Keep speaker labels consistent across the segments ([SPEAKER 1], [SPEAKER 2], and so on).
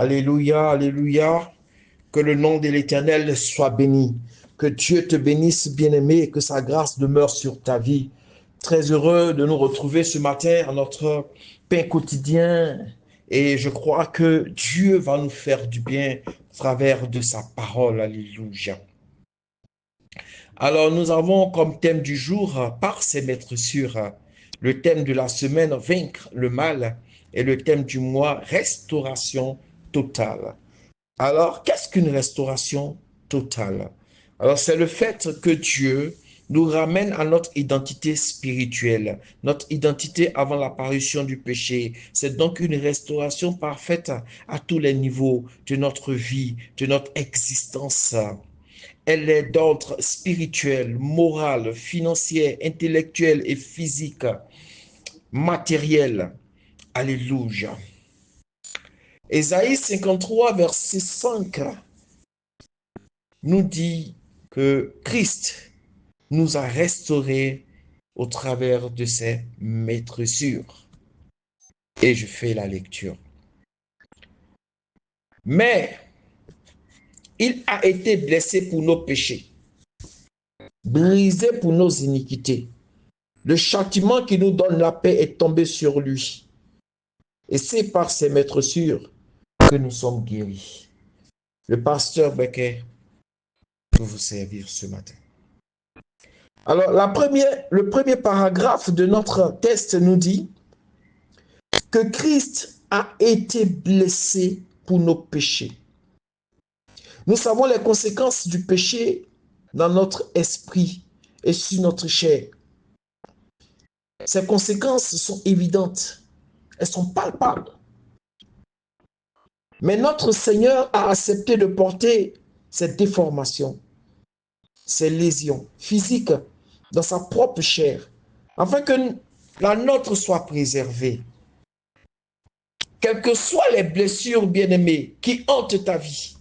[SPEAKER 1] Alléluia, alléluia. Que le nom de l'Éternel soit béni. Que Dieu te bénisse, bien-aimé, et que sa grâce demeure sur ta vie. Très heureux de nous retrouver ce matin à notre pain quotidien. Et je crois que Dieu va nous faire du bien au travers de sa parole. Alléluia. Alors, nous avons comme thème du jour, par ses maîtres sûrs, le thème de la semaine, vaincre le mal, et le thème du mois, restauration totale. Alors, qu'est-ce qu'une restauration totale? Alors, c'est le fait que Dieu nous ramène à notre identité spirituelle, notre identité avant l'apparition du péché. C'est donc une restauration parfaite à tous les niveaux de notre vie, de notre existence. Elle est d'ordre spirituel, moral, financier, intellectuel et physique, matériel. Alléluia. Ésaïe 53, verset 5 nous dit que Christ nous a restaurés au travers de ses maîtressures. Et je fais la lecture. Mais il a été blessé pour nos péchés, brisé pour nos iniquités. Le châtiment qui nous donne la paix est tombé sur lui. Et c'est par ses maîtressures que nous sommes guéris. Le pasteur Becker peut vous servir ce matin. Alors, le premier paragraphe de notre texte nous dit que Christ a été blessé pour nos péchés. Nous savons les conséquences du péché dans notre esprit et sur notre chair. Ces conséquences sont évidentes, elles sont palpables. Mais notre Seigneur a accepté de porter ces déformations, ces lésions physiques dans sa propre chair, afin que la nôtre soit préservée. Quelles que soient les blessures, bien-aimées, qui hantent ta vie,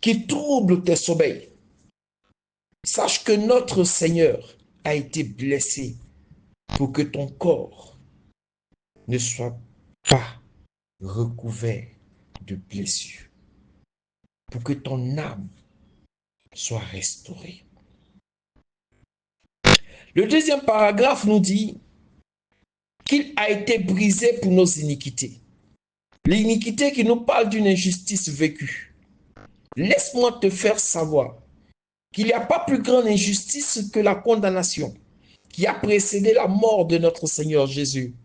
[SPEAKER 1] qui troublent tes sommeils, sache que notre Seigneur a été blessé pour que ton corps ne soit pas recouvert de blessures, pour que ton âme soit restaurée. Le deuxième paragraphe nous dit qu'il a été brisé pour nos iniquités. L'iniquité qui nous parle d'une injustice vécue. Laisse-moi te faire savoir qu'il n'y a pas plus grande injustice que la condamnation qui a précédé la mort de notre Seigneur Jésus,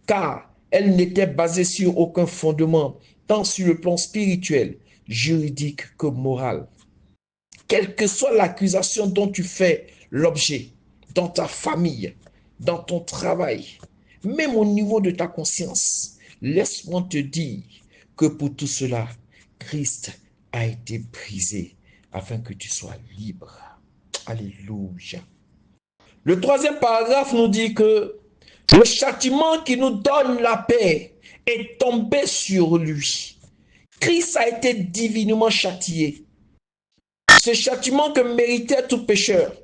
[SPEAKER 1] car elle n'était basée sur aucun fondement, tant sur le plan spirituel, juridique que moral. Quelle que soit l'accusation dont tu fais l'objet, dans ta famille, dans ton travail, même au niveau de ta conscience, laisse-moi te dire que pour tout cela, Christ a été brisé afin que tu sois libre. Alléluia. Le troisième paragraphe nous dit que le châtiment qui nous donne la paix est tombé sur lui. Christ a été divinement châtié. Ce châtiment que méritait tout pécheur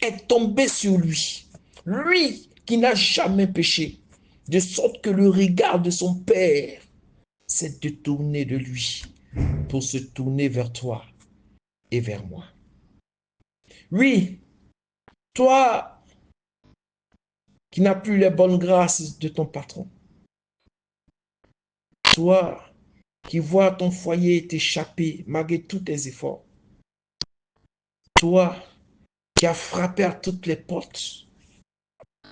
[SPEAKER 1] est tombé sur lui. Lui qui n'a jamais péché, de sorte que le regard de son Père s'est détourné de lui pour se tourner vers toi et vers moi. Oui, toi qui n'as plus les bonnes grâces de ton patron, toi qui vois ton foyer t'échapper malgré tous tes efforts, toi qui as frappé à toutes les portes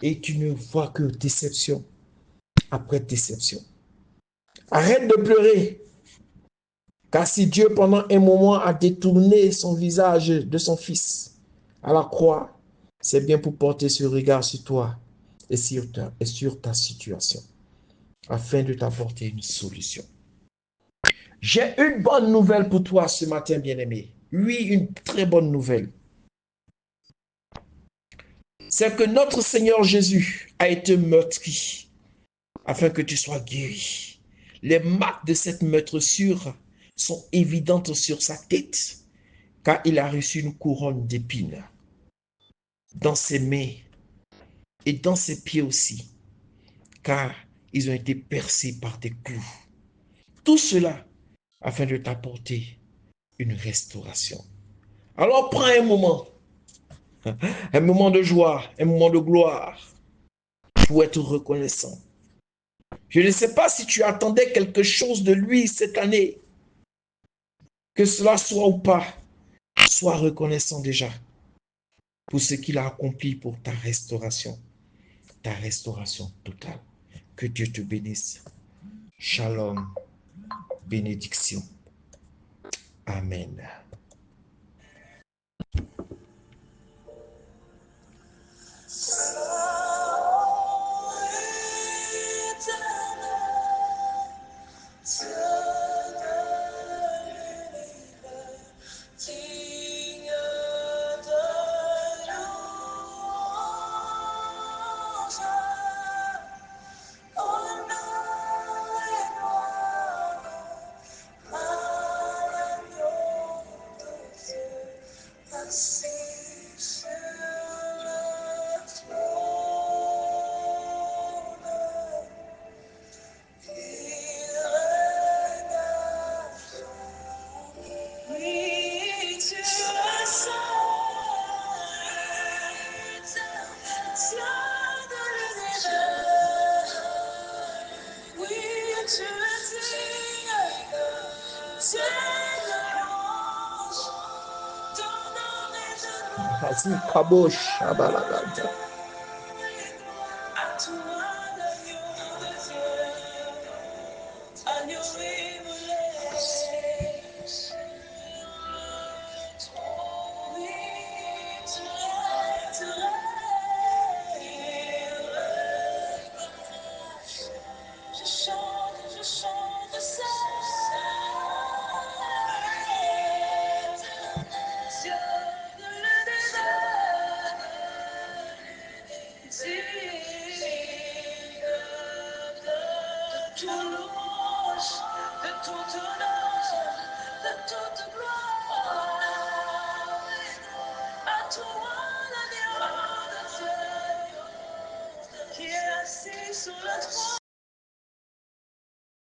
[SPEAKER 1] et tu ne vois que déception après déception. Arrête de pleurer, car si Dieu pendant un moment a détourné son visage de son fils à la croix, c'est bien pour porter ce regard sur toi et sur ta situation, afin de t'apporter une solution. J'ai une bonne nouvelle pour toi ce matin, bien-aimé. Oui, une très bonne nouvelle. C'est que notre Seigneur Jésus a été meurtri afin que tu sois guéri. Les marques de cette meurtrissure sont évidentes sur sa tête, car il a reçu une couronne d'épines dans ses mains et dans ses pieds aussi, car ils ont été percés par des clous. Tout cela afin de t'apporter une restauration. Alors prends un moment de joie, un moment de gloire pour être reconnaissant. Je ne sais pas si tu attendais quelque chose de lui cette année, que cela soit ou pas, sois reconnaissant déjà pour ce qu'il a accompli pour ta restauration totale. Que Dieu te bénisse. Shalom, bénédiction. Amen.
[SPEAKER 2] Qui est assis sur le trône.